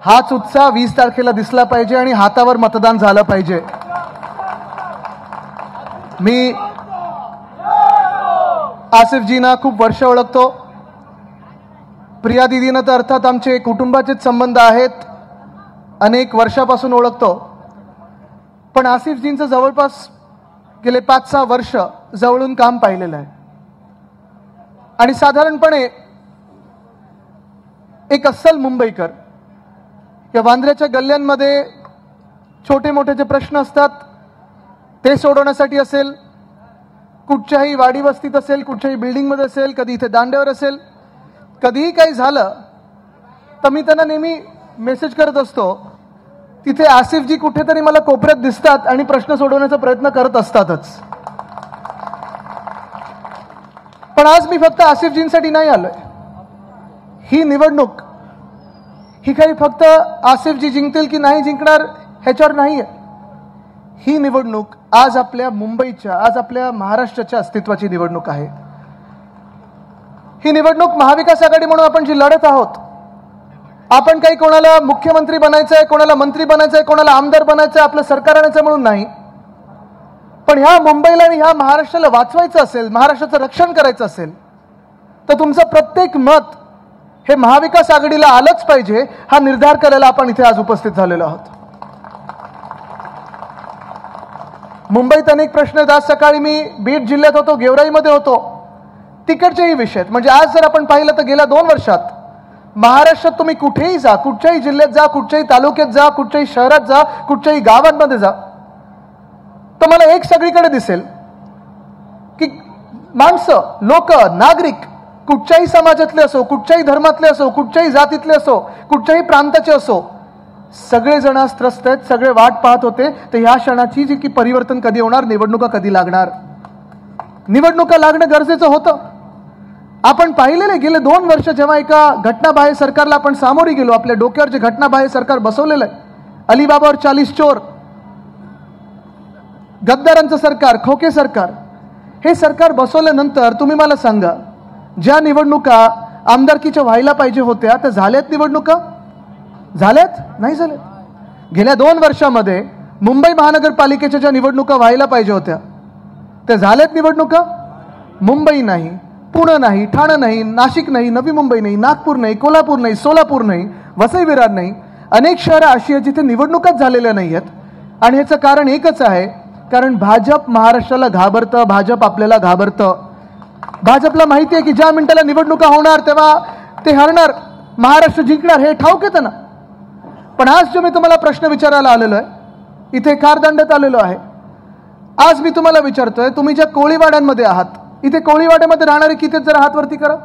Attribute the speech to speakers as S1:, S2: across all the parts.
S1: हाच उत्साह 20 तारखेला दिसला पाहिजे आणि हातावर मतदान झालं पाहिजे। मी आसिफजींना खूप वर्ष ओळखतो, प्रिया दीदींना तर अर्थात आमचे कुटुंबाचेच संबंध आहेत, अनेक वर्षापासून ओळखतो। पण आसिफजींचं जवळपास गेले 5-6 वर्ष जवळून काम पाहिलेलं आहे आणि साधारणपणे एक अस्सल मुंबईकर या वांद्र्याच्या गल्ल्यांमध्ये छोटे मोठे जे प्रश्न असतात ते सोडवण्यासाठी असेल, कुठच्याही वाडी वस्तीत असेल, कुठच्याही बिल्डिंगमध्ये असेल, कधी इथे दांड्यावर असेल, कधीही काही झालं तर मी त्यांना नेहमी मेसेज करत असतो, तिथे आसिफजी कुठेतरी मला कोपऱ्यात दिसतात आणि प्रश्न सोडवण्याचा प्रयत्न करत असतातच। पण आज मी फक्त आसिफजींसाठी नाही आलोय। ही निवडणूक ही काही फक्त आसिफजी जिंकतील की नाही जिंकणार ह्याच्यावर नाहीये। ही निवडणूक आज आपल्या मुंबईच्या, आज आपल्या महाराष्ट्राच्या अस्तित्वाची निवडणूक आहे। ही निवडणूक महाविकास आघाडी म्हणून आपण जी लढत आहोत, आपण काही कोणाला मुख्यमंत्री बनायचंय, कोणाला मंत्री बनायचंय, कोणाला आमदार बनायचंय, आपलं सरकार आणायचं म्हणून नाही, पण ह्या मुंबईला आणि ह्या महाराष्ट्राला वाचवायचं असेल, महाराष्ट्राचं रक्षण करायचं असेल तर तुमचं प्रत्येक मत हे महाविकास आघाडीला आलंच पाहिजे, हा निर्धार करायला आपण इथे आज उपस्थित झालेलो आहोत। मुंबईत अनेक प्रश्न आहेत। आज सकाळी मी बीड जिल्ह्यात होतो, गेवराईमध्ये होतो, तिकडचेही विषय म्हणजे आज जर आपण पाहिलं तर गेल्या 2 वर्षात महाराष्ट्रात तुम्ही कुठेही जा, कुठच्याही जिल्ह्यात जा, कुठच्याही तालुक्यात जा, कुठच्याही शहरात जा, कुठच्याही गावांमध्ये जा, तर मला एक सगळीकडे दिसेल की माणसं, लोक, नागरिक कुठच्याही समाजातले असो, कुठच्याही धर्मातले असो, कुठच्याही जातीतले असो, कुठच्याही प्रांताचे असो, सगळेजण आज त्रस्त आहेत, सगळे वाट पाहत होते तर ह्या क्षणाची जी की परिवर्तन कधी होणार, निवडणुका कधी लागणार, निवडणुका लागणं गरजेचं होतं। आपण पाहिलेले गेले 2 वर्ष जेव्हा एका घटनाबाह्य सरकारला आपण सामोरी गेलो, आपल्या डोक्यावर जे घटनाबाह्य सरकार बसवलेलं आहे, अलिबाबावर 40 चोर, गद्दारांचं सरकार, खोके सरकार, हे सरकार बसवल्यानंतर तुम्ही मला सांगा, ज्या निवडणुका आमदारकीच्या व्हायला पाहिजे होत्या त्या झाल्यात निवडणुका? झाल्यात? नाही झाल्यात। गेल्या 2 वर्षामध्ये मुंबई महानगरपालिकेच्या ज्या निवडणुका व्हायला पाहिजे होत्या त्या झाल्यात निवडणुका? मुंबई नाही, पुणे नाही, ठाणे नाही, नाशिक नाही, नवी मुंबई नाही, नागपूर नाही, कोल्हापूर नाही, सोलापूर नाही, वसई विरार नाही, अनेक शहरं अशी आहेत जिथे निवडणुकाच झालेल्या नाही आहेत। आणि ह्याचं कारण एकच आहे, कारण भाजप महाराष्ट्राला घाबरतं, भाजप आपल्याला घाबरतं। भाजपला माहिती आहे की ज्या मिनिटाला निवडणुका होणार तेव्हा ते हरणार, महाराष्ट्र जिंकणार, हे ठाऊक आहे त्यांना। पण आज जो मी तुम्हाला प्रश्न विचारायला आलेलो आहे, इथे कारदांड्यात आलेलो आहे, आज मी तुम्हाला विचारतोय, तुम्ही ज्या कोळीवाड्यांमध्ये आहात, इथे कोळीवाड्यामध्ये राहणारे किती जरा हात वरती करा,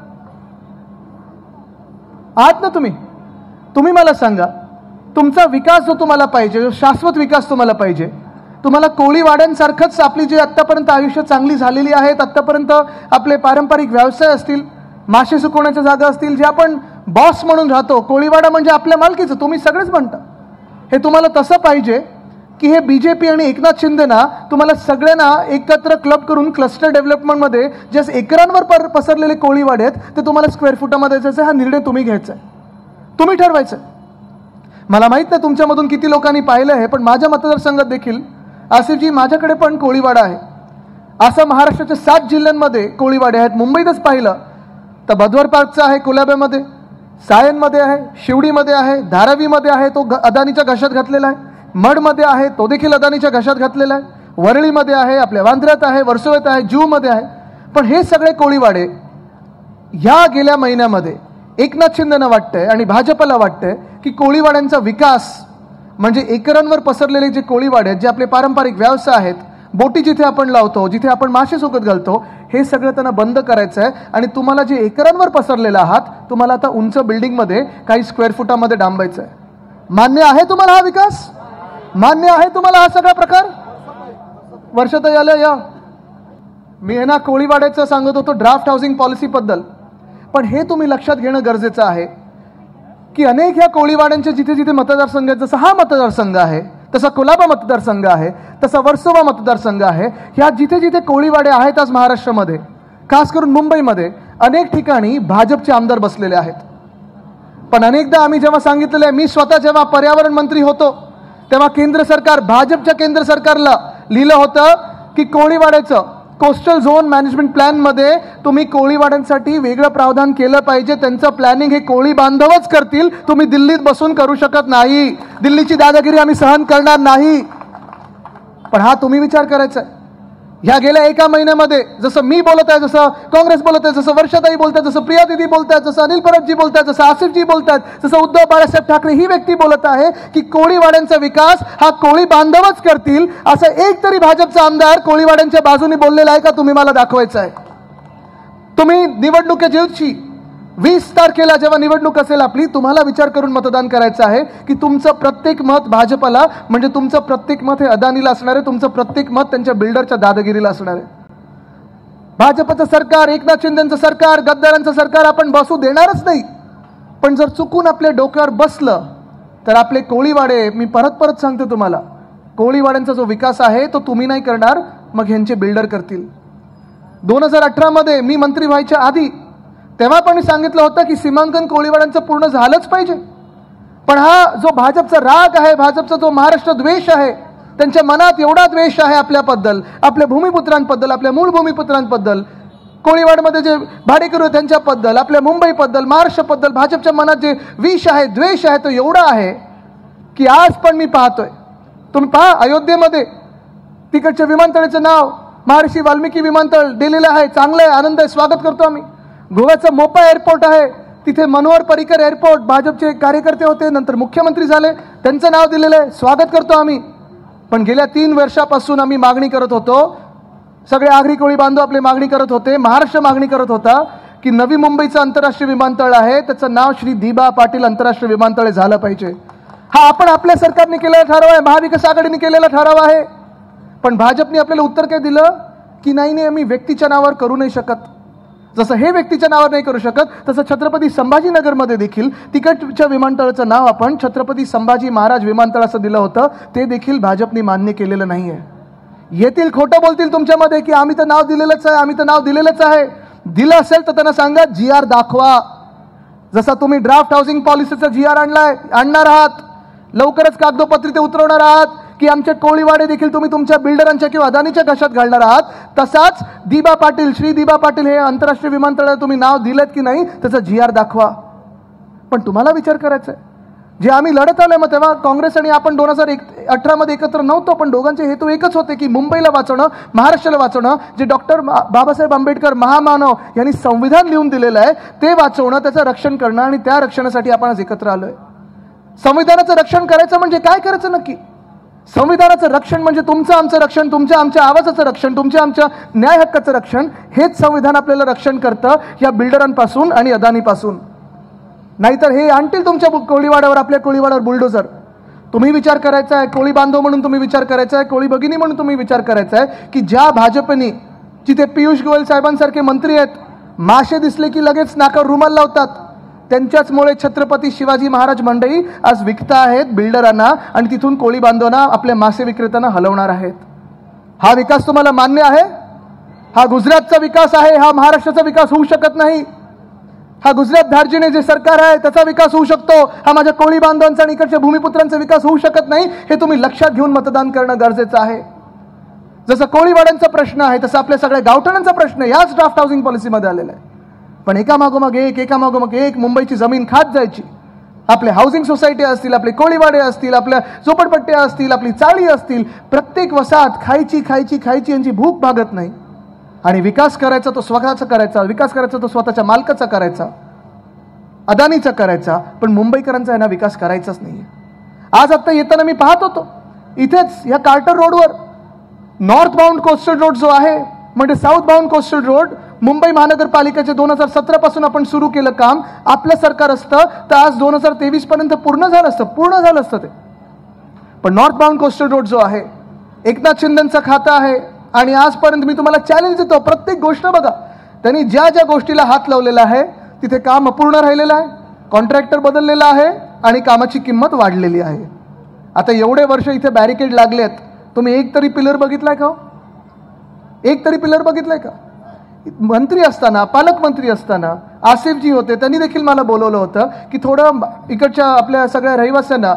S1: आहात ना तुम्ही? तुम्ही मला सांगा, तुमचा विकास जो तुम्हाला पाहिजे, शाश्वत विकास तुम्हाला पाहिजे, तुम्हाला कोळीवाड्यांसारखंच आपली जी आतापर्यंत आयुष्य चांगली झालेली आहेत, आतापर्यंत आपले पारंपरिक व्यवसाय असतील, मासे सुकवण्याच्या जागा असतील, जे आपण बॉस म्हणून राहतो, कोळीवाडा म्हणजे आपल्या मालकीचं, तुम्ही सगळेच म्हणता, हे तुम्हाला तसं पाहिजे की हे बीजेपी आणि एकनाथ शिंदेना तुम्हाला सगळ्यांना एकत्र क्लब करून क्लस्टर डेव्हलपमेंटमध्ये जे एकरांवर पसरलेले कोळीवाडे आहेत ते तुम्हाला स्क्वेअर फुटामध्ये जायचं, हा निर्णय तुम्ही घ्यायचा आहे, तुम्ही ठरवायचं। मला माहित नाही तुमच्यामधून किती लोकांनी पाहिलं आहे, पण माझ्या मतदारसंघात देखील आसिफजी माझ्याकडे पण कोळीवाडा आहे। असं महाराष्ट्राच्या 7 जिल्ह्यांमध्ये कोळीवाडे आहेत। मुंबईतच पाहिलं तर बधवर पार्कचा आहे, कोल्याब्यामध्ये, सायनमध्ये आहे, शिवडीमध्ये आहे, धारावीमध्ये आहे, तो अदानीच्या घशात घातलेला आहे, मडमध्ये आहे, तो देखील अदानीच्या घशात घातलेला आहे, वरळीमध्ये आहे, आपल्या वांद्र्यात आहे, वर्सोव्यात आहे, जूमध्ये आहे। पण हे सगळे कोळीवाडे ह्या गेल्या महिन्यामध्ये एकनाथ शिंदेना वाटतंय आणि भाजपला वाटतंय की कोळीवाड्यांचा विकास म्हणजे एकरांवर पसरलेले जे कोळीवाडे आहेत, जे आपले पारंपरिक व्यवसाय आहेत, बोटी जिथे आपण लावतो, जिथे आपण मासे सुकत घालतो, हे सगळं त्यांना बंद करायचं आहे। आणि तुम्हाला जे एकरांवर पसरलेला आहात, तुम्हाला आता उंच बिल्डिंगमध्ये काही स्क्वेअर फुटामध्ये डांबायचं आहे। मान्य आहे तुम्हाला हा विकास? मान्य आहे तुम्हाला हा सगळा प्रकार? वर्षात आलं या मी ना कोळीवाड्याचं सांगत होतो ड्राफ्ट हाऊसिंग पॉलिसी बद्दल, पण हे तुम्ही लक्षात घेणं गरजेचं आहे की अनेक ह्या कोळीवाड्यांचे जिथे जिथे मतदारसंघ आहेत, जसा हा मतदारसंघ आहे, तसा कोल्हापूर मतदारसंघ आहे, तसा वर्सोवा मतदारसंघ आहे, ह्या जिथे जिथे कोळीवाडे आहेत आज महाराष्ट्रामध्ये, खास करून मुंबईमध्ये अनेक ठिकाणी भाजपचे आमदार बसलेले आहेत। पण अनेकदा आम्ही जेव्हा सांगितलेलं आहे, मी स्वतः जेव्हा पर्यावरण मंत्री होतो तेव्हा केंद्र सरकार, भाजपच्या केंद्र सरकारला लिहिलं होतं की कोळीवाड्याचं कोस्टल झोन मॅनेजमेंट प्लॅन मध्ये तुम्ही कोळीवाड्यांसाठी वेगळं प्रावधान केलं पाहिजे. त्यांचं प्लॅनिंग हे कोळी बांधवच करतील, तुम्ही दिल्लीत बसून करू शकत नाही. दिल्लीची दादागिरी आम्ही सहन करणार नाही. पण हा तुम्ही विचार करायचा आहे. ह्या गेल्या एका महिन्यामध्ये जसं मी बोलत आहे, जसं काँग्रेस बोलत आहे, जसं वर्षाताई बोलतात, जसं प्रिया दिदी बोलतात, जसं अनिल परबजी बोलतात, जसं आसिफजी बोलतात, जसं उद्धव बाळासाहेब ठाकरे ही व्यक्ती बोलत आहे की कोळीवाड्यांचा विकास हा कोळी बांधवच करतील, असं एक तरी भाजपचा आमदार कोळीवाड्यांच्या बाजूने बोललेला आहे का? तुम्ही मला दाखवायचं आहे. तुम्ही निवडणुकीच्या दिवशी 20 तारखेला जेव्हा निवडणूक असेल आपली, तुम्हाला विचार करून मतदान करायचं आहे की तुमचं प्रत्येक मत भाजपला, म्हणजे तुमचं प्रत्येक मत हे अदानीला असणार आहे, तुमचं प्रत्येक मत त्यांच्या बिल्डरच्या दादागिरीला असणार आहे. भाजपचं सरकार, एकनाथ शिंदेचं सरकार, गद्दारांचं सरकार आपण बसू देणारच नाही. पण जर चुकून आपल्या डोक्यावर बसलं तर आपले कोळीवाडे, मी परत परत सांगतो तुम्हाला, कोळीवाड्यांचा जो विकास आहे तो तुम्ही नाही करणार, मग ह्यांचे बिल्डर करतील. 2018 मध्ये मी मंत्री व्हायच्या आधी तेव्हा पण सांगितलं होतं की सीमांकन कोळीवाड्यांचं पूर्ण झालंच पाहिजे. पण हा जो भाजपचा राग आहे, भाजपचा जो महाराष्ट्र द्वेष आहे, त्यांच्या मनात एवढा द्वेष आहे आपल्याबद्दल, आपल्या भूमिपुत्रांबद्दल, आपल्या मूळ भूमिपुत्रांबद्दल, कोळीवाडमध्ये जे भाडेकरू आहेत त्यांच्याबद्दल, आपल्या मुंबईबद्दल, महाराष्ट्राबद्दल भाजपच्या मनात जे विष आहे, द्वेष आहे, तो एवढा आहे की आज पण मी पाहतोय. तुम्ही पहा, अयोध्येमध्ये तिकडच्या विमानतळाचं नाव महर्षी वाल्मिकी विमानतळ दिलेलं आहे. चांगलं आहे, आनंद आहे, स्वागत करतो आम्ही. गोव्याचं मोपा एअरपोर्ट आहे, तिथे मनोहर पर्रिकर एअरपोर्ट, भाजपचे कार्यकर्ते होते, नंतर मुख्यमंत्री झाले, त्यांचं नाव दिलेलं आहे, स्वागत करतो आम्ही. पण गेल्या 3 वर्षापासून आम्ही मागणी करत होतो, सगळे आगरी कोळी बांधव आपली मागणी करत होते, महाराष्ट्र मागणी करत होता की नवी मुंबईचं आंतरराष्ट्रीय विमानतळ आहे, त्याचं नाव श्री दिबा पाटील आंतरराष्ट्रीय विमानतळ झालं पाहिजे. हा आपण आपल्या सरकारने केलेला ठराव आहे, महाविकास आघाडीने केलेला ठराव आहे. पण भाजपने आपल्याला उत्तर काय दिलं की नाही, आम्ही व्यक्तीच्या नावावर करू नाही शकत. जसं हे व्यक्तीच्या नावावर नाही करू शकत, तसं छत्रपती संभाजीनगरमध्ये देखील तिकडच्या विमानतळाचं नाव आपण छत्रपती संभाजी महाराज विमानतळ असं दिलं होतं, ते देखील भाजपने मान्य केलेलं नाहीये. येतील, खोटं बोलतील तुमच्यामध्ये की आम्ही तर नाव दिलेलंच आहे, आम्ही तर नाव दिलेलंच आहे. दिलं असेल तर त्यांना सांगा GR दाखवा. जसा तुम्ही ड्राफ्ट हाऊसिंग पॉलिसीचा GR आणणार आहात, लवकरच कागदोपत्री ते उतरवणार आहात की आमचे कोळीवाडे देखील तुम्ही तुमच्या बिल्डरांच्या किंवा अदानीच्या घशात घालणार आहात, तसाच दिबा पाटील, श्री दिबा पाटील हे आंतरराष्ट्रीय विमानतळाला तुम्ही नाव दिलेत की नाही त्याचा GR दाखवा. पण तुम्हाला विचार करायचा आहे, जे आम्ही लढत आलोय, मग तेव्हा काँग्रेस आणि आपण 2018 मध्ये एकत्र नव्हतो, पण दोघांचे हेतू एकच होते की मुंबईला वाचवणं, महाराष्ट्राला वाचवणं. जे डॉक्टर बाबासाहेब आंबेडकर महामानव यांनी संविधान लिहून दिलेलं आहे ते वाचवणं, त्याचं रक्षण करणं, आणि त्या रक्षणासाठी आपण आज एकत्र आलोय. संविधानाचं रक्षण करायचं म्हणजे काय करायचं नक्की? संविधानाचं रक्षण म्हणजे तुमचं आमचं रक्षण, तुमच्या आमच्या आवाजाचं रक्षण, तुमच्या आमच्या न्याय हक्काचं रक्षण. हेच संविधान आपल्याला रक्षण करतं या बिल्डरांपासून आणि अदानीपासून. नाहीतर हे आणतील तुमच्या कोळीवाड्यावर, आपल्या कोळीवाड्यावर बुलडोजर. तुम्ही विचार करायचा आहे, कोळी बांधव म्हणून तुम्ही विचार करायचा आहे, कोळी भगिनी म्हणून तुम्ही विचार करायचा आहे की ज्या भाजपने, जिथे पियुष गोयल साहेबांसारखे मंत्री आहेत, मासे दिसले की लगेच नाकावर रुमाल लावतात, त्यांच्याचमुळे छत्रपती शिवाजी महाराज मंडई आज विकता आहेत बिल्डरांना आणि तिथून कोळी बांधवांना, आपल्या मासे विक्रेत्यांना हलवणार आहेत. हा विकास तुम्हाला मान्य आहे? हा गुजरातचा विकास आहे, हा महाराष्ट्राचा विकास होऊ शकत नाही. हा गुजरात धार्जिणे जे सरकार आहे त्याचा विकास होऊ शकतो, हा माझ्या कोळी बांधवांचा आणि इकडच्या भूमिपुत्रांचा विकास होऊ शकत नाही. हे तुम्ही लक्षात घेऊन मतदान करणं गरजेचं आहे. जसं कोळीवाड्यांचा प्रश्न आहे तसं आपल्या सगळ्या गावठाणांचा प्रश्न याच ड्राफ्ट हाऊसिंग पॉलिसीमध्ये आलेला आहे. पण एकामागोमाग एक मुंबईची जमीन खात जायची. आपले हाऊसिंग सोसायटी असतील, आपले कोळीवाडे असतील, आपल्या झोपडपट्ट्या असतील, आपली चाळी असतील, प्रत्येक वसाहत खायची यांची भूक भागत नाही. आणि विकास करायचा तो स्वतःचा करायचा, विकास करायचा तो स्वतःच्या मालकाचा करायचा, अदानीचा करायचा. पण मुंबईकरांचा यांना विकास करायचाच नाहीये. आज आता येताना मी पाहत होतो इथेच या कार्टर रोडवर नॉर्थ बाउंड कोस्टल रोड जो आहे, म्हणजे south bound coastal road, Mumbai महानगरपालिकेचे 2017 पासून आपण सुरू केलं काम. आपलं सरकार असतं तर आज 2023 पर्यंत पूर्ण झालं असतं ते. पण नॉर्थ बाउंड कोस्टल रोड जो आहे, एकनाथ शिंदेचं खातं आहे. आणि आजपर्यंत मी तुम्हाला चॅलेंज देतो, प्रत्येक गोष्ट बघा, त्यांनी ज्या ज्या गोष्टीला हात लावलेला आहे तिथे काम अपूर्ण राहिलेलं आहे, कॉन्ट्रॅक्टर बदललेला आहे आणि कामाची किंमत वाढलेली आहे. आता एवढे वर्ष इथे बॅरिकेड लागलेत, तुम्ही एक तरी पिलर बघितलाय का? एक तरी पिलर बघितलाय का? मंत्री असताना, पालकमंत्री असताना आसिफजी होते, त्यांनी देखील मला बोलवलं होतं की थोडं इकडच्या आपल्या सगळ्या रहिवाशांना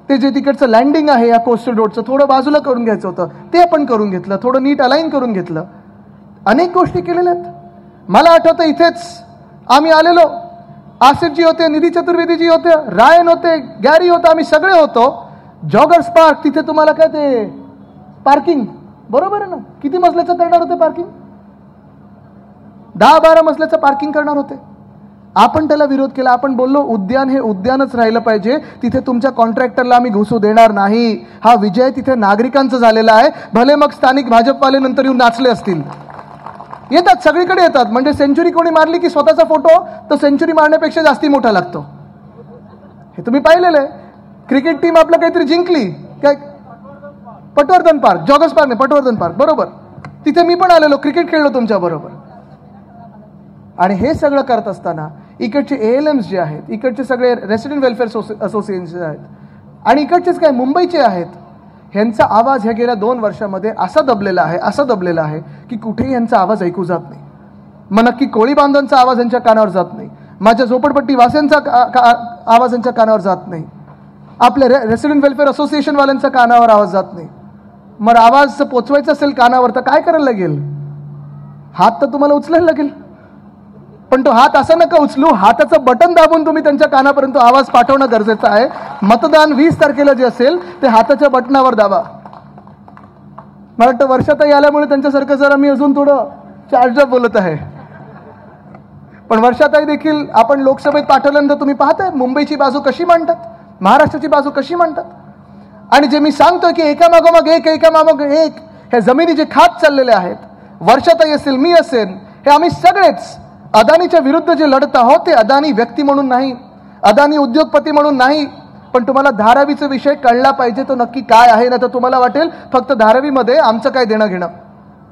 S1: ते जे तिकडचं लँडिंग आहे या कोस्टल रोडचं थोडं बाजूला करून घ्यायचं होतं, ते आपण करून घेतलं, थोडं नीट अलाइन करून घेतलं, अनेक गोष्टी केलेल्या आहेत. मला आठवतं इथेच आम्ही आलेलो, आसिफजी होते, निधी चतुर्वेदीजी होते, रायन होते, गॅरी होता, आम्ही सगळे होतो. जॉगर्स पार्क, तिथे तुम्हाला काय ते पार्किंग बरोबर आहे ना, किती मजल्याचं करणार होते पार्किंग? 10-12 मजल्याचं पार्किंग करणार होते. आपण त्याला विरोध केला. आपण बोललो उद्यान हे उद्यानच राहिलं पाहिजे, तिथे तुमच्या कॉन्ट्रॅक्टरला आम्ही घुसू देणार नाही. हा विजय तिथे नागरिकांचा झालेला आहे. भले मग स्थानिक भाजपवाले नंतर येऊन नाचले असतील, येतात सगळीकडे येतात. म्हणजे सेंचुरी कोणी मारली की स्वतःचा फोटो तो सेंचुरी मारण्यापेक्षा जास्ती मोठा लागतो. हे तुम्ही पाहिलेलं आहे. क्रिकेट टीम आपलं काहीतरी जिंकली काय, पटवर्धन पार्क, जॉगर्स पार्क नाही, पटवर्धन पार्क बरोबर, तिथे मी पण आलेलो, क्रिकेट खेळलो तुमच्या बरोबर. आणि हे सगळं करत असताना इकडचे ALMs जे आहेत, इकडचे सगळे रेसिडेंट वेलफेअर असोसिएशन आहेत आणि इकडचेच काय मुंबईचे आहेत, ह्यांचा आवाज ह्या गेल्या 2 वर्षामध्ये असा दबलेला आहे की कुठेही ह्यांचा आवाज ऐकू जात नाही. मग नक्की कोळी बांधवांचा आवाज यांच्या कानावर जात नाही, माझ्या झोपडपट्टी वासियांचा आवाज यांच्या कानावर जात नाही, आपल्या रेसिडेंट वेलफेअर असोसिएशन वाल्यांचा कानावर आवाज जात नाही. मग आवाज पोचवायचा असेल कानावर तर काय करायला लागेल? हात तर तुम्हाला उचलायला लागेल, पण तो हात असा नका उचलू, हाताचं बटन दाबून तुम्ही त्यांच्या कानापर्यंत आवाज पाठवणं गरजेचं आहे. मतदान 20 तारखेला जे असेल ते हाताच्या बटनावर दाबा. मला वाटतं वर्षातही आल्यामुळे त्यांच्यासारखं जरा मी अजून थोडं चार्जअप बोलत आहे. पण वर्षातही देखील आपण लोकसभेत पाठवल्यानंतर तुम्ही पाहताय मुंबईची बाजू कशी मांडतात, महाराष्ट्राची बाजू कशी मांडतात. आणि जे मी सांगतोय की एकामागोमाग एक हे जमिनी जे खात चाललेले आहेत, वर्षातही असेल, मी असेल, हे आम्ही सगळेच अदानीच्या विरुद्ध जे लढत आहोत ते अदानी व्यक्ती म्हणून नाही, अदानी उद्योगपती म्हणून नाही. पण तुम्हाला धारावीचा विषय कळला पाहिजे, तो नक्की काय आहे. ना तर तुम्हाला वाटेल फक्त धारावीमध्ये आमचं काय देणं घेणं.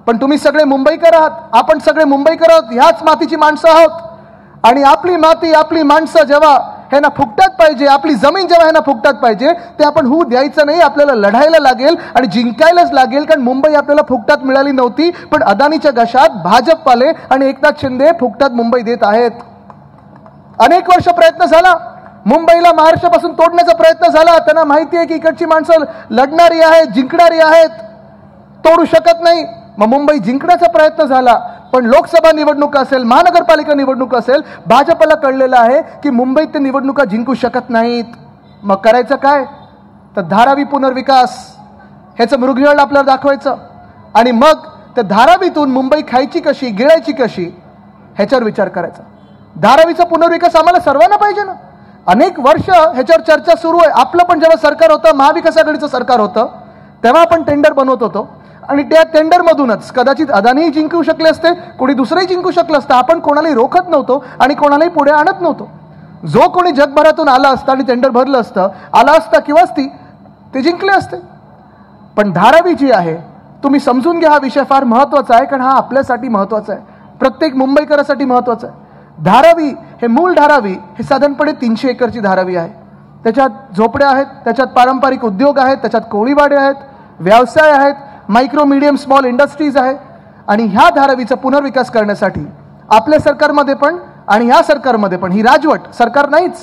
S1: पण तुम्ही सगळे मुंबईकर आहात, आपण सगळे मुंबईकर आहोत, ह्याच मातीची माणसं आहोत. आणि आपली माती, आपली माणसं जेव्हा ह्यांना फुकटात पाहिजे, आपली जमीन जेव्हा ह्यांना फुकटात पाहिजे, ते आपण होऊ द्यायचं नाही. आपल्याला लढायला लागेल आणि जिंकायलाच लागेल. कारण मुंबई आपल्याला फुकटात मिळाली नव्हती, पण अदानीच्या घशात भाजपवाले आणि एकनाथ शिंदे फुकटात मुंबई देत आहेत. अनेक वर्ष प्रयत्न झाला, मुंबईला महाराष्ट्रापासून तोडण्याचा प्रयत्न झाला. त्यांना माहिती आहे की इकडची माणसं लढणारी आहेत, जिंकणारी आहेत, तोडू शकत नाही. मग मुंबई जिंकण्याचा प्रयत्न झाला, पण लोकसभा निवडणूक असेल, महानगरपालिका निवडणूक असेल, भाजपला कळलेलं आहे की मुंबईत ते निवडणुका जिंकू शकत नाहीत. मग करायचं काय? तर धारावी पुनर्विकास ह्याचं मृगजळ आपल्याला दाखवायचं आणि मग त्या धारावीतून मुंबई खायची कशी, गिळायची कशी ह्याच्यावर विचार करायचा. धारावीचा पुनर्विकास आम्हाला सर्वांना पाहिजे ना. अनेक वर्ष ह्याच्यावर चर्चा सुरू आहे. आपलं पण जेव्हा सरकार होतं, महाविकास आघाडीचं सरकार होतं, तेव्हा आपण टेंडर बनवत होतो आणि त्या टेंडरमधूनच कदाचित अदानीही जिंकू शकले असते, कोणी दुसरंही जिंकू शकलं असतं. आपण कोणालाही रोखत नव्हतो आणि कोणालाही पुढे आणत नव्हतो. जो कोणी जगभरातून आला असता आणि टेंडर भरलं असतं, आला असता किंवा ते जिंकले असते. पण धारावी जी आहे, तुम्ही समजून घ्या, हा विषय फार महत्वाचा आहे, कारण हा आपल्यासाठी महत्वाचा आहे, प्रत्येक मुंबईकरासाठी महत्वाचा आहे. धारावी हे मूळ धारावी हे साधारणपणे 300 एकरची धारावी आहे. त्याच्यात झोपड्या आहेत, त्याच्यात पारंपरिक उद्योग आहेत, त्याच्यात कोळीवाडे आहेत, व्यवसाय आहेत, मायक्रो मीडियम स्मॉल इंडस्ट्रीज आहे. आणि ह्या धारावीचा पुनर्विकास करण्यासाठी आपल्या सरकारमध्ये पण आणि ह्या सरकारमध्ये पण, ही राजवट सरकार नाहीच,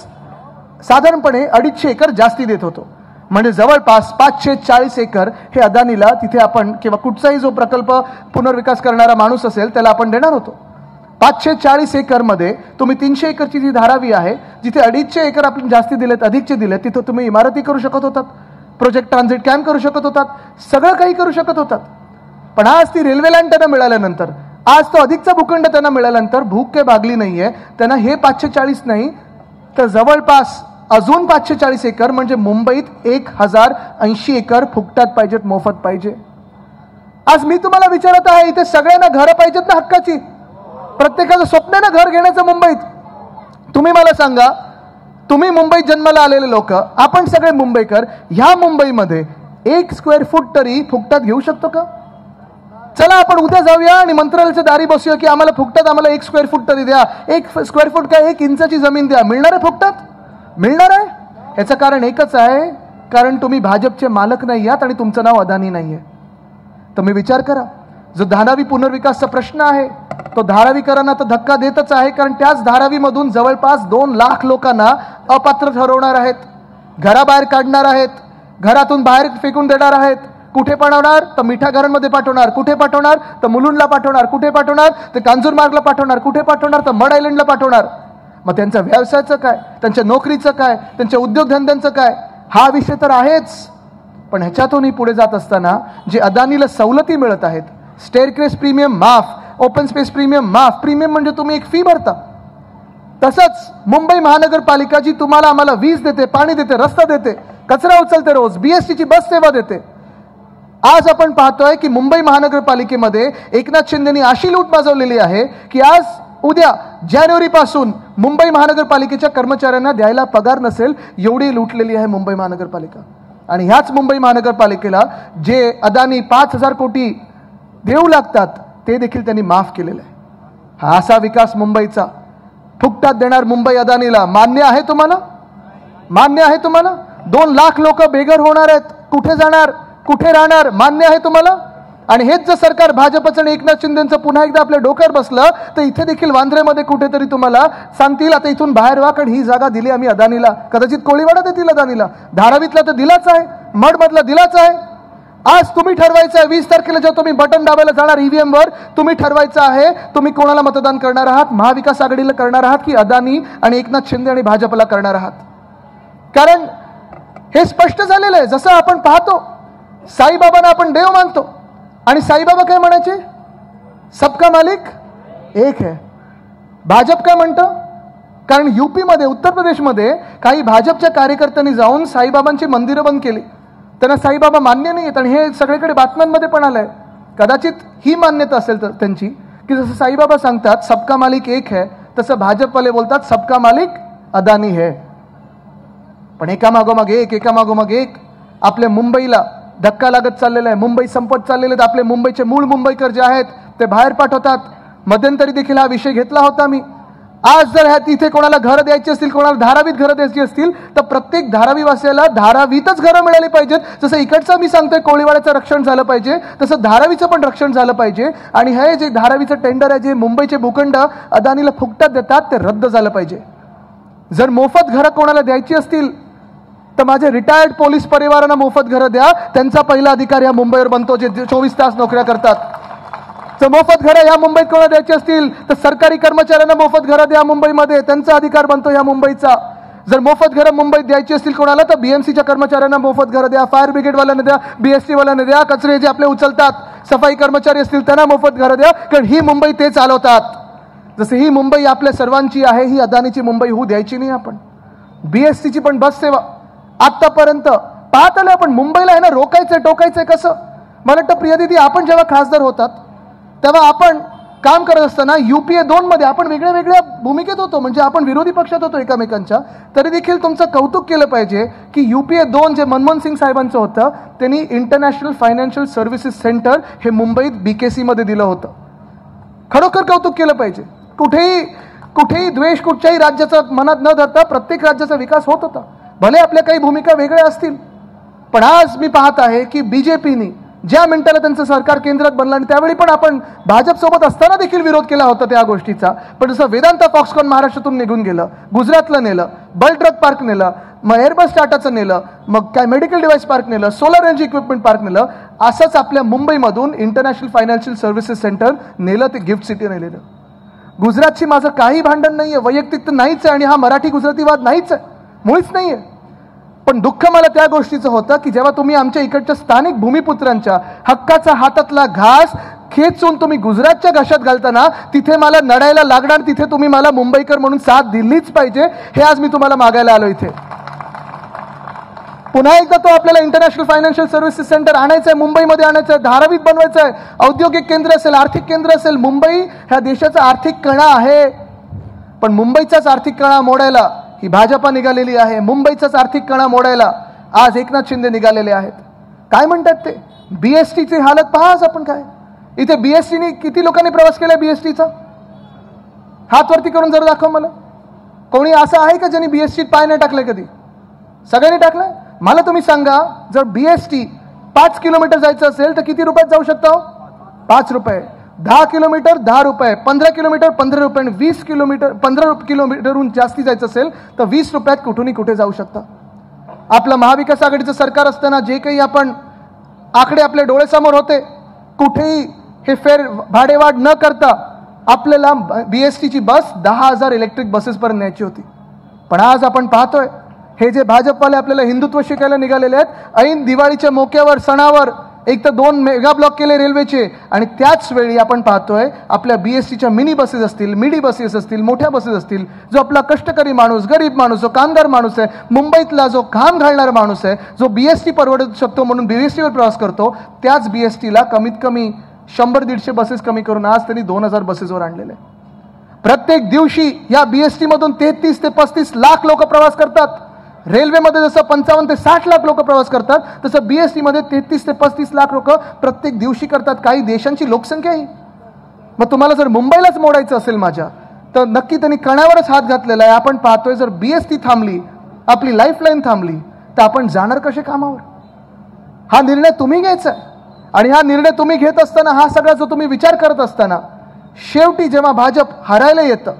S1: साधारणपणे 250 एकर जास्ती देत होतो. म्हणजे जवळपास 540 एकर हे अदानीला तिथे आपण किंवा कुठचाही जो प्रकल्प पुनर्विकास करणारा माणूस असेल त्याला आपण देणार होतो. 540 एकरमध्ये तुम्ही 300 एकरची जी धारावी आहे, जिथे 250 एकर आपण जास्ती दिलेत, अधिकचे दिलेत, तिथं तुम्ही इमारती करू शकत होतात, प्रोजेक्ट ट्रान्झिट कॅम्प करू शकत होतात, सगळं काही करू शकत होतात. पण आज ती रेल्वे लाईन त्यांना मिळाल्यानंतर, आज तो अधिकचा भूखंड त्यांना मिळाल्यानंतर भूक काही भागली नाहीये. त्यांना हे 540 नाही तर जवळपास अजून 540 एकर म्हणजे मुंबईत 1080 एकर फुकटात पाहिजेत, मोफत पाहिजे. आज मी तुम्हाला विचारत आहे, इथे सगळ्यांना घरं पाहिजेत ना हक्काची, प्रत्येकाचं स्वप्न आहे ना घर घेण्याचं मुंबईत. तुम्ही मला सांगा, तुम्ही मुंबईत जन्माला आलेले लोक, आपण सगळे मुंबईकर, ह्या मुंबईमध्ये 1 स्क्वेअर फूट तरी फुकटात घेऊ शकतो का? चला आपण उद्या जाऊया आणि मंत्रालयाच्या दारी बसूया की आम्हाला फुकटात, आम्हाला 1 स्क्वेअर फूट तरी द्या. 1 स्क्वेअर फूट काय, 1 इंचाची जमीन द्या. मिळणार आहे फुकटात? मिळणार आहे. याचं कारण एकच आहे, कारण तुम्ही भाजपचे मालक नाही आहात आणि तुमचं नाव अदानी नाहीये. तर मी विचार करा, जो धारावी पुनर्विकासचा प्रश्न आहे तो धारावीकरांना तर धक्का देतच आहे, कारण त्याच धारावीमधून जवळपास 2 लाख लोकांना अपात्र ठरवणार आहेत, घराबाहेर काढणार आहेत, घरातून बाहेर फेकून देणार आहेत. कुठे पाठवणार? तर मिठा घरांमध्ये पाठवणार. कुठे पाठवणार? तर मुलुंडला पाठवणार. कुठे पाठवणार? तर कांजूरमार्गला पाठवणार. कुठे पाठवणार? तर मड आयलंडला पाठवणार. मग त्यांच्या व्यवसायाचं काय, त्यांच्या नोकरीचं काय, त्यांच्या उद्योगधंद्यांचं काय, हा विषय तर आहेच. पण ह्याच्यातूनही पुढे जात असताना जे अदानीला सवलती मिळत आहेत, स्टेअरकेस प्रीमियम माफ, ओपन स्पेस प्रीमियम माफ. प्रीमियम म्हणजे तुम्ही एक फी भरता. तसंच मुंबई महानगरपालिका जी तुम्हाला आम्हाला वीज देते, पाणी देते, रस्ता देते, कचरा उचलते, रोज BSTची बस सेवा देते. आज आपण पाहतोय की मुंबई महानगरपालिकेमध्ये एकनाथ शिंदेनी अशी लूट माजवलेली आहे की आज उद्या जानेवारीपासून मुंबई महानगरपालिकेच्या कर्मचाऱ्यांना द्यायला पगार नसेल, एवढी लुटलेली आहे मुंबई महानगरपालिका. आणि ह्याच मुंबई महानगरपालिकेला जे अदानी 5,000 कोटी देऊ लागतात ते देखील त्यांनी माफ केलेलं आहे. हा असा विकास मुंबईचा फुकटात देणार मुंबई अदानीला मान्य आहे तुम्हाला? मान्य आहे तुम्हाला? 2 लाख लोक बेघर होणार आहेत. कुठे जाणार, कुठे राहणार? मान्य आहे तुम्हाला? आणि हेच जर सरकार भाजपचं आणि एकनाथ शिंदेचं पुन्हा एकदा आपल्या डोक्यावर बसलं तर इथे देखील वांद्र्यामध्ये कुठेतरी तुम्हाला सांगतील आता इथून बाहेर व्हा, कारण ही जागा दिली आम्ही अदानीला. कदाचित कोळीवाडा देतील अदानीला, धारावीतला तर दिलाच आहे, मडमधला दिलाच आहे. आज तुम्ही ठरवायचं आहे 20 तारखेला जेव्हा तुम्ही बटन दाबायला जाणार EVM वर, तुम्ही ठरवायचं आहे तुम्ही कोणाला मतदान करणार आहात, महाविकास आघाडीला करणार आहात की अदानी आणि एकनाथ शिंदे आणि भाजपला करणार आहात. कारण हे स्पष्ट झालेलं आहे. जसं आपण पाहतो साईबाबांना आपण देव मानतो आणि साईबाबा काय म्हणायचे? सबका मालिक एक है. भाजप काय म्हणतं? कारण UP मध्ये, उत्तर प्रदेशमध्ये काही भाजपच्या कार्यकर्त्यांनी जाऊन साईबाबांची मंदिरं बंद केली. त्यांना साईबाबा मान्य नाही आहेत आणि हे सगळीकडे बातम्यांमध्ये पण आलंय. कदाचित ही मान्यता असेल तर त्यांची की जसं साईबाबा सांगतात सबका मालिक एक है, तसं भाजपवाले बोलतात सबका मालिक अदानी है. पण एकामागोमाग एक आपल्या मुंबईला धक्का लागत चाललेला आहे. मुंबई संपत चाललेले आहेत. आपले मुंबईचे मूळ मुंबईकर जे आहेत ते बाहेर पाठवतात. मध्यंतरी देखील हा विषय घेतला होता मी. आज जर तिथे कोणाला घरं द्यायची असतील, कोणाला धारावीत घरं द्यायची असतील तर प्रत्येक धारावीवासियाला धारावीतच घरं मिळाली पाहिजेत. जसं इकडचं मी सांगतोय कोळीवाड्याचं रक्षण झालं पाहिजे, तसं धारावीचं पण रक्षण झालं पाहिजे. आणि हे जे धारावीचं टेंडर आहे, जे मुंबईचे भूखंड अदानीला फुकटात देतात, ते रद्द झालं पाहिजे. जर मोफत घरं कोणाला द्यायची असतील तर माझे रिटायर्ड पोलीस परिवारांना मोफत घरं द्या. त्यांचा पहिला अधिकार या मुंबईवर बनतो जे 24 तास नोकऱ्या करतात. जर मोफत घरं या मुंबईत कोणाला द्यायची असतील तर सरकारी कर्मचाऱ्यांना मोफत घरं द्या मुंबईमध्ये, त्यांचा अधिकार बनतो या मुंबईचा. जर मोफत घरं मुंबईत द्यायची असतील कोणाला तर BMCच्या कर्मचाऱ्यांना मोफत घरं द्या, फायर ब्रिगेडवाल्यांना द्या, BST वाल्यांना द्या, कचरे जे आपले उचलतात, सफाई कर्मचारी असतील त्यांना मोफत घरं द्या, कारण ही मुंबई ते चालवतात. जसं ही मुंबई आपल्या सर्वांची आहे, ही अदानीची मुंबई होऊ द्यायची नाही आपण. BSTची पण बस सेवा आतापर्यंत पाहत आलं आपण. मुंबईला आहे ना रोकायचंय, टोकायचंय कसं? मला वाटतं प्रियादिदी आपण जेव्हा खासदार होतात तेव्हा आपण काम करत असताना UPA 2 मध्ये आपण वेगळ्या वेगळ्या भूमिकेत होतो, म्हणजे आपण विरोधी पक्षात होतो एकमेकांच्या. तरी देखील तुमचं कौतुक केलं पाहिजे की UPA 2 जे मनमोहन सिंग साहेबांचं होतं त्यांनी इंटरनॅशनल फायनान्शियल सर्व्हिसेस सेंटर हे मुंबईत BKC मध्ये दिलं होतं. खरोखर कौतुक केलं पाहिजे. कुठेही द्वेष कुठच्याही राज्याचा मनात न धरता प्रत्येक राज्याचा विकास होत होता. भले आपल्या काही भूमिका वेगळ्या असतील, पण आज मी पाहत आहे की BJPनी ज्या मिनिटाला त्यांचं सरकार केंद्रात बनलं आणि त्यावेळी पण आपण भाजप सोबत असताना देखील विरोध केला होता त्या गोष्टीचा. पण जसं वेदांता फॉक्सकॉन महाराष्ट्रातून निघून गेलं, गुजरातला नेलं, बल ड्रग पार्क नेलं, मग एअरबस टाटाचं नेलं, मग काय मेडिकल डिव्हाइस पार्क नेलं, सोलर एनर्जी इक्विपमेंट पार्क नेलं, असंच आपल्या मुंबईमधून इंटरनॅशनल फायनान्शियल सर्व्हिसेस सेंटर नेलं, ते गिफ्ट सिटी नेलेलं. गुजरातशी माझं काही भांडण नाहीये, वैयक्तिक तर नाहीच आहे आणि हा मराठी गुजरातीवाद नाहीच आहे, मुळीच नाहीये. पण दुःख मला त्या गोष्टीचं होतं की जेव्हा तुम्ही आमच्या इकडच्या स्थानिक भूमिपुत्रांच्या हक्काचा हातातला घास खेचून तुम्ही गुजरातच्या घशात घालताना तिथे मला नडायला लागणार, तिथे तुम्ही मला मुंबईकर म्हणून साथ दिलीच पाहिजे, हे आज मी तुम्हाला मागायला आलो इथे. पुन्हा एकदा तो आपल्याला इंटरनॅशनल फायनान्शियल सर्व्हिसेस सेंटर आणायचं आहे, मुंबईमध्ये आणायचं आहे, धारावीत बनवायचं आहे. औद्योगिक केंद्र असेल, आर्थिक केंद्र असेल. मुंबई ह्या देशाचा आर्थिक कणा आहे, पण मुंबईचाच आर्थिक कणा मोडायला ही भाजपा निघालेली आहे. मुंबईचाच आर्थिक कणा मोडायला आज एकनाथ शिंदे निघालेले आहेत. काय म्हणतात ते? BSTची हालत पहा आज आपण काय. इथे BSTने किती लोकांनी प्रवास केला BSTचा? हात वरती करून जर दाखव मला. कोणी असं आहे का ज्यांनी BSTत पाय नाही टाकले कधी? सगळ्यांनी टाकलंय? मला तुम्ही सांगा, जर BST 5 किलोमीटर जायचं असेल तर किती रुपयात जाऊ शकता? 5 रुपये, 10 किलोमीटर 10 रुपये, 15 किलोमीटर 15 रुपये, आणि 20 किलोमीटर 15 किलोमीटरहून जास्ती जायचं असेल तर 20 रुपयात कुठूनही कुठे जाऊ शकता. आपलं महाविकास आघाडीचं सरकार असताना जे काही आपण आकडे आपल्या डोळ्यासमोर होते, कुठेही हे फेर भाडेवाढ न करता आपल्याला BSTची बस 10,000 इलेक्ट्रिक बसेसपर्यंत न्यायची होती. पण आज आपण पाहतोय हे जे भाजपवाले आपल्याला हिंदुत्व शिकायला निघालेले आहेत, ऐन दिवाळीच्या मोक्यावर सणावर एक तर 2 मेगा ब्लॉक केले रेल्वेचे, आणि त्याच वेळी आपण पाहतोय आपल्या BSTच्या मिनी बसेस असतील, मिडी बसेस असतील, मोठ्या बसेस असतील, जो आपला कष्टकरी माणूस, गरीब माणूस, जो कामगार माणूस आहे, मुंबईतला जो काम घालणारा माणूस आहे, जो BST परवडू शकतो म्हणून BSTवर प्रवास करतो, त्याच BSTला कमीत कमी 100-150 बसेस कमी करून आज त्यांनी 2,000 बसेसवर आणलेले. प्रत्येक दिवशी या BST मधून 33 ते 35 लाख लोक प्रवास करतात. रेल्वेमध्ये जसं 55 ते 60 लाख लोक प्रवास करतात, तसं BST मध्ये 33 ते 35 लाख लोक प्रत्येक दिवशी करतात. काही देशांची लोकसंख्या आहे. मग तुम्हाला जर मुंबईलाच मोडायचं असेल माझ्या, तर नक्की त्यांनी कणावरच हात घातलेला आहे. आपण पाहतोय जर BST थांबली, आपली लाईफलाईन थांबली, तर आपण जाणार कसे कामावर? हा निर्णय तुम्ही घ्यायचा आहे. आणि हा निर्णय तुम्ही घेत असताना, हा सगळा जो तुम्ही विचार करत असताना, शेवटी जेव्हा भाजप हरायला येतं,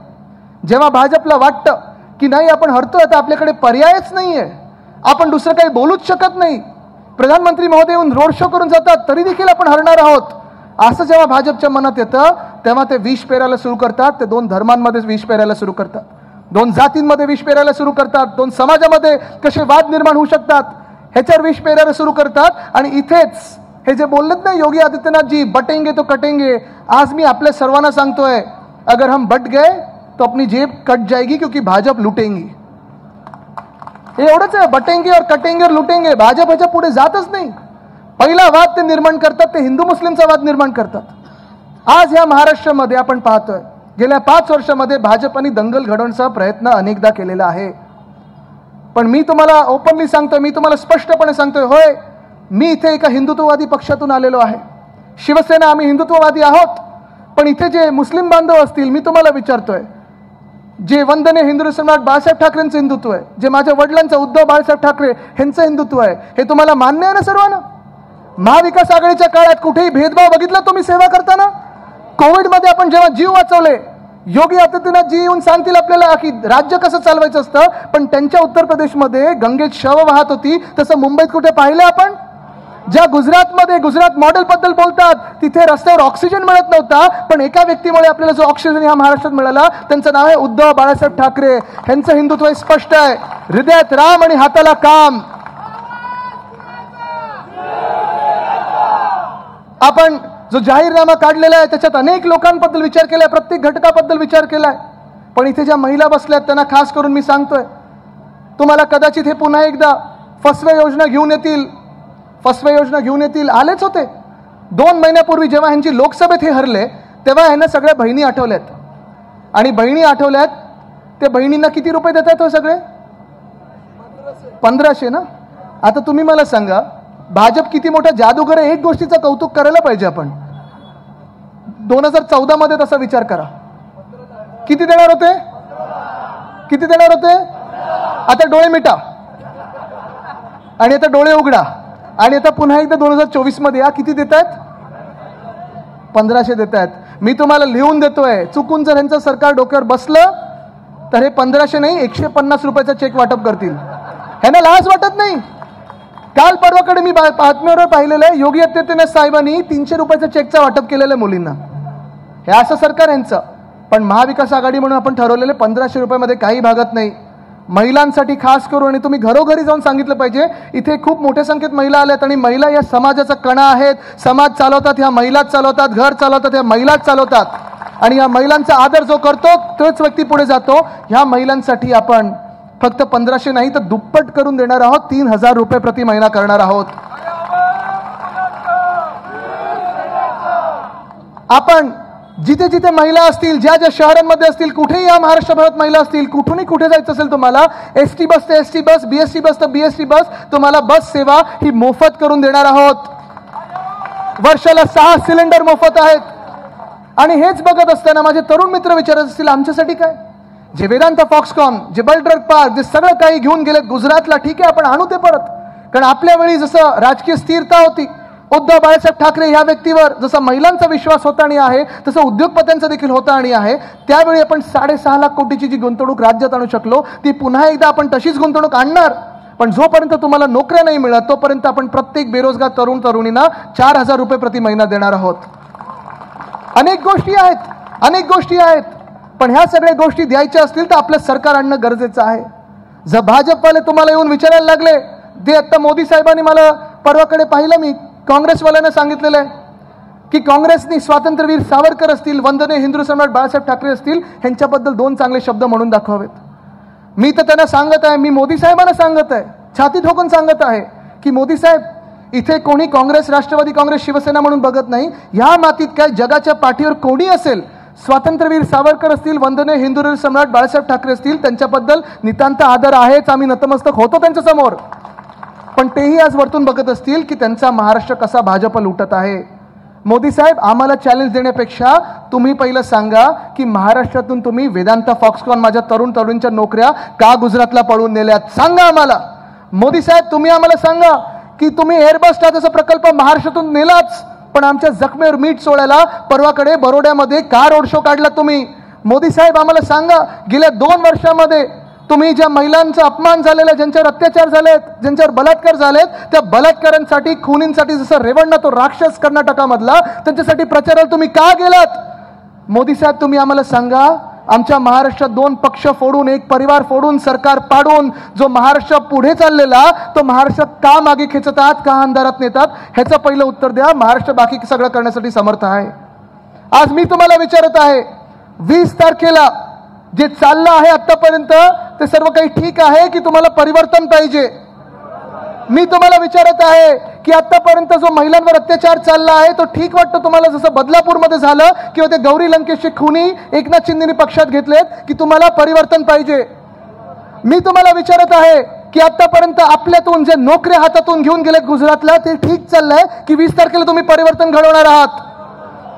S1: जेव्हा भाजपला वाटतं की नाही आपण हरतोय, तर आपल्याकडे पर्यायच नाहीये, आपण दुसरं काही बोलूच शकत नाही, प्रधानमंत्री महोदय येऊन रोड शो करून जातात तरी देखील आपण हरणार आहोत, असं जेव्हा भाजपच्या मनात येतं, तेव्हा ते विष पेरायला सुरू करतात. ते 2 धर्मांमध्ये विष पेरायला सुरू करतात, 2 जातींमध्ये विष पेरायला सुरू करतात, 2 समाजामध्ये कसे वाद निर्माण होऊ शकतात ह्याच्यावर विष पेरायला सुरू करतात. आणि इथेच हे जे बोललेत ना योगी आदित्यनाथ जी, बटेंगे तो कटेंगे, आज मी आपल्या सर्वांना सांगतोय, अगर हम बट गए तो अपनी जेब कट जाएगी, क्योंकि भाजप लुटेंगी. हे एवढंच आहे, बटेंगे और कटेंगे और लुटेंगे. भाजप ह्याच्या पुढे जातच नाही. पहिला वाद ते निर्माण करतात, ते हिंदू मुस्लिमचा वाद निर्माण करतात. आज ह्या महाराष्ट्रामध्ये आपण पाहतोय गेल्या 5 वर्षामध्ये भाजपने दंगल घडवण्याचा प्रयत्न अनेकदा केलेला आहे. पण मी तुम्हाला ओपनली सांगतोय, मी तुम्हाला स्पष्टपणे सांगतोय, होय मी इथे एका हिंदुत्ववादी पक्षातून आलेलो आहे. शिवसेना आम्ही हिंदुत्ववादी आहोत. पण इथे जे मुस्लिम बांधव असतील, मी तुम्हाला विचारतोय, जे वंदनीय हिंदू सम्राट बाळासाहेब ठाकरेंचं हिंदुत्व आहे, जे माझ्या वडिलांचं उद्धव बाळासाहेब ठाकरे यांचं हिंदुत्व आहे, हे तुम्हाला मान्य आहे ना सर्वांना? महाविकास आघाडीच्या काळात कुठेही भेदभाव बघितला तुम्ही सेवा करताना? कोविडमध्ये आपण जेव्हा जीव वाचवले, योगी आदित्यनाथ जी येऊन सांगतील आपल्याला की राज्य कसं चालवायचं असतं, पण त्यांच्या उत्तर प्रदेशमध्ये गंगेत शव वाहत होती, तसं मुंबईत कुठे पाहिलं आपण? ज्या गुजरातमध्ये गुजरात मॉडेल बद्दल बोलतात, तिथे रस्त्यावर ऑक्सिजन मिळत नव्हता, पण एका व्यक्तीमुळे आपल्याला जो ऑक्सिजन ह्या महाराष्ट्रात मिळाला, त्यांचं नाव आहे उद्धव बाळासाहेब ठाकरे. यांचं हिंदुत्व स्पष्ट आहे, हृदयात राम आणि हाताला काम. आपण जो जाहीरनामा काढलेला आहे त्याच्यात अनेक लोकांबद्दल विचार केलाय, प्रत्येक घटकाबद्दल विचार केलाय. पण इथे ज्या महिला बसल्यात त्यांना खास करून मी सांगतोय, तुम्हाला कदाचित हे पुन्हा एकदा फसवे योजना घेऊन येतील, फसवे योजना घेऊन येतील. आलेच होते 2 महिन्यापूर्वी जेव्हा ह्यांची लोकसभेत हे हरले, तेव्हा ह्यांना सगळ्या बहिणी आठवल्यात. आणि बहिणी आठवल्यात, ते बहिणींना किती रुपये देतात हो सगळे? 1500 ना. आता तुम्ही मला सांगा, भाजप किती मोठा जादूगर आहे. एक गोष्टीचं कौतुक करायला पाहिजे आपण, 2014 मध्ये तसा विचार करा, किती देणार होते? किती देणार होते? आता डोळे मिटा आणि आता डोळे उघडा आणि आता पुन्हा एकदा 2024 मध्ये या, किती देत आहेत? 1500 देत आहेत. मी तुम्हाला लिहून देतोय, चुकून जर ह्यांचं सरकार डोक्यावर बसलं तर हे 1500 नाही 150 रुपयाचा चेक वाटप करतील. ह्यांना लाज वाटत नाही. काल परवाकडे मी बातमीवर पाहिलेलं आहे, योगी आदित्यनाथ साहेबांनी 300 रुपयाचा चेकचा वाटप केलेलं आहे मुलींना. हे असं सरकार यांचं. पण महाविकास आघाडी म्हणून आपण ठरवलेले 1500 रुपयामध्ये काही भागत नाही. महिलांसाठी खास करून, आणि तुम्ही घरोघरी जाऊन सांगितलं पाहिजे, इथे खूप मोठ्या संख्येत महिला आल्यात आणि महिला या समाजाचा कणा आहेत. समाज चालवतात ह्या महिलाच चालवतात, घर चालवतात ह्या महिलाच चालवतात. आणि या महिलांचा आदर जो करतो तोच व्यक्ती पुढे जातो. ह्या महिलांसाठी आपण फक्त 1500 नाही तर दुप्पट करून देणार आहोत, 3000 रुपये प्रति महिना करणार आहोत. आपण जिथे जिथे महिला असतील, ज्या ज्या शहरांमध्ये असतील, कुठेही या महाराष्ट्रभरात महिला असतील, कुठूनही कुठे जायचं असेल तुम्हाला, एसटी बस तर एसटी बस, बीएसटी बस तर बीएसटी बस, तुम्हाला बस सेवा ही मोफत करून देणार आहोत. वर्षाला 6 सिलेंडर मोफत आहेत. आणि हेच बघत असताना माझे तरुण मित्र विचारत असतील, आमच्यासाठी काय? जे वेदांता फॉक्सकॉन, जे बल्ड्रग पार्क, जे सगळं काही घेऊन गेलेत गुजरातला, ठीक आहे आपण आणू ते परत. कारण आपल्या वेळी जसं राजकीय स्थिरता होती, उद्धव बाळासाहेब ठाकरे ह्या व्यक्तीवर जसा महिलांचा विश्वास होता आणि आहे तसं उद्योगपत्यांचा देखील होता आणि आहे. त्यावेळी आपण 6.5 लाख कोटीची जी गुंतवणूक राज्यात आणू शकलो ती पुन्हा एकदा आपण तशीच गुंतवणूक आणणार. पण जोपर्यंत तुम्हाला नोकऱ्या नाही मिळत तोपर्यंत आपण प्रत्येक बेरोजगार तरुण तरुणींना 4,000 रुपये प्रति महिना देणार आहोत. अनेक गोष्टी आहेत. पण ह्या सगळ्या गोष्टी द्यायच्या असतील तर आपलं सरकार आणणं गरजेचं आहे. जर भाजपवाले तुम्हाला येऊन विचारायला लागले, ते आता मोदी साहेबांनी मला परवाकडे पाहिलं, मी काँग्रेसवाल्यांना सांगितलेलं आहे की काँग्रेसनी स्वातंत्र्यवीर सावरकर असतील, वंदनीय हिंदू सम्राट बाळासाहेब ठाकरे असतील, ह्यांच्याबद्दल 2 चांगले शब्द म्हणून दाखवावेत. मी तर त्यांना सांगत आहे, मी मोदी साहेबांना सांगत आहे, छाती ठोकून सांगत आहे की मोदी साहेब, इथे कोणी काँग्रेस, राष्ट्रवादी काँग्रेस, शिवसेना म्हणून बघत नाही. ह्या मातीत काय जगाच्या पाठीवर कोणी असेल, स्वातंत्र्यवीर सावरकर असतील, वंदनीय हिंदू सम्राट बाळासाहेब ठाकरे असतील, त्यांच्याबद्दल नितांत आदर आहेच. आम्ही नतमस्तक होतो त्यांच्या समोर. पण तेही आज वरतून बघत असतील की त्यांचा महाराष्ट्र कसा भाजप लुटत आहे. मोदी साहेब, आम्हाला चॅलेंज देण्यापेक्षा तुम्ही पहिलं सांगा की महाराष्ट्रातून तुम्ही वेदांता फॉक्सकॉन माझ्या तरुण तरुणींच्या नोकऱ्या का गुजरातला पळवून नेल्यात, सांगा आम्हाला. मोदी साहेब, तुम्ही आम्हाला सांगा की तुम्ही एअरबस टाटाचा प्रकल्प महाराष्ट्रातून नेलाच, पण आमच्या जखमेवर मीठ सोडायला परवाकडे बरोड्यामध्ये का रोड शो काढला तुम्ही. मोदी साहेब, आम्हाला सांगा, गेल्या 2 वर्षामध्ये तुम्ही ज्या महिलांचा अपमान झालेला, ज्यांच्यावर अत्याचार झालेत, ज्यांच्यावर बलात्कार झालेत, त्या बलात्कारांसाठी, खूनींसाठी जसं रेवण्णा तो राक्षस कर्नाटकामधला, त्यांच्यासाठी प्रचाराला तुम्ही का गेलात. मोदी साहेब, तुम्ही आम्हाला सांगा, आमच्या महाराष्ट्रात 2 पक्ष फोडून, 1 परिवार फोडून, सरकार पाडून जो महाराष्ट्र पुढे चाललेला, तो महाराष्ट्रात का मागे खेचतात, का अंधारात नेतात, ह्याचं पहिलं उत्तर द्या. महाराष्ट्र बाकी सगळं करण्यासाठी समर्थ आहे. आज मी तुम्हाला विचारत आहे, 20 तारखेला जे चाललं आहे आतापर्यंत ते सर्व काही ठीक आहे की तुम्हाला परिवर्तन पाहिजे. मी तुम्हाला विचारत आहे की आतापर्यंत जो महिलांवर अत्याचार चालला आहे तो ठीक वाटतं तुम्हाला, जसं बदलापूरमध्ये झालं किंवा ते गौरी लंकेशचे खुनी एकनाथ शिंदेनी पक्षात घेतलेत, की तुम्हाला परिवर्तन पाहिजे. मी तुम्हाला विचारत आहे की आतापर्यंत आपल्यातून जे नोकऱ्या हातातून घेऊन गेलेत गुजरातला, ते ठीक चाललंय की 20 तारखेला तुम्ही परिवर्तन घडवणार आहात.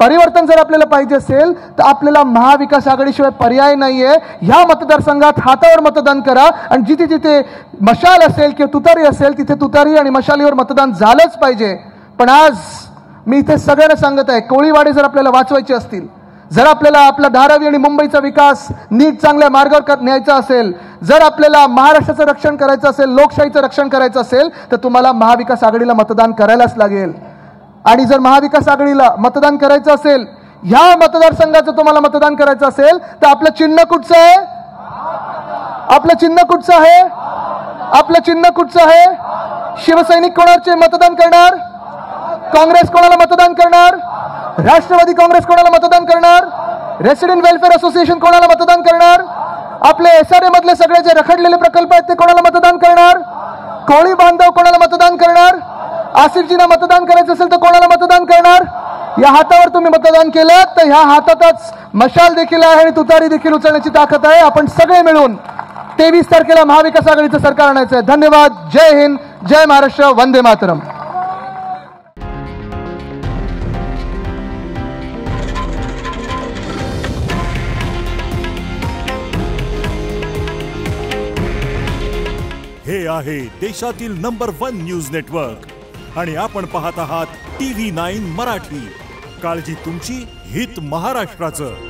S1: परिवर्तन जर आपल्याला पाहिजे असेल तर आपल्याला महाविकास आघाडीशिवाय पर्याय नाहीये. ह्या मतदारसंघात हातावर मतदान करा आणि जिथे जिथे मशाल असेल किंवा तुतारी असेल तिथे तुतारी आणि मशालीवर मतदान झालंच पाहिजे. पण आज मी इथे सगळ्यांना सांगत आहे, कोळीवाडे जर आपल्याला वाचवायचे असतील, जर आपल्याला आपला धारावी आणि मुंबईचा विकास नीट चांगल्या मार्गावर न्यायचा असेल, जर आपल्याला महाराष्ट्राचं रक्षण करायचं असेल, लोकशाहीचं रक्षण करायचं असेल, तर तुम्हाला महाविकास आघाडीला मतदान करायलाच लागेल. आणि जर महाविकास आघाडीला मतदान करायचं असेल, ह्या मतदारसंघाचं तुम्हाला मतदान करायचं असेल, तर आपलं चिन्ह कुठचं आहे? आपलं चिन्ह कुठचं आहे? आपलं चिन्ह कुठचं आहे? शिवसैनिक कोणाचे मतदान करणार? काँग्रेस कोणाला मतदान करणार? राष्ट्रवादी काँग्रेस कोणाला मतदान करणार? रेसिडेंट वेलफेअर असोसिएशन कोणाला मतदान करणार? आपले SRA मधले सगळे जे रखडलेले प्रकल्प आहेत ते कोणाला मतदान करणार? कोळी बांधव कोणाला मतदान करणार? आसिफजींना मतदान करायचं असेल तर कोणाला मतदान करणार? या हातावर तुम्ही मतदान केलं तर ह्या हातातच मशाल देखील आहे आणि तुतारी देखील उचलण्याची ताकद आहे. आपण सगळे मिळून 23 तारखेला महाविकास आघाडीचं सरकार आणायचं आहे. धन्यवाद. जय हिंद, जय महाराष्ट्र, वंदे मातरम.
S2: हे आहे देशातील नंबर 1 न्यूज नेटवर्क आणि आपण पाहत आहात TV9 मराठी. काळजी तुमची, हित महाराष्ट्राचं.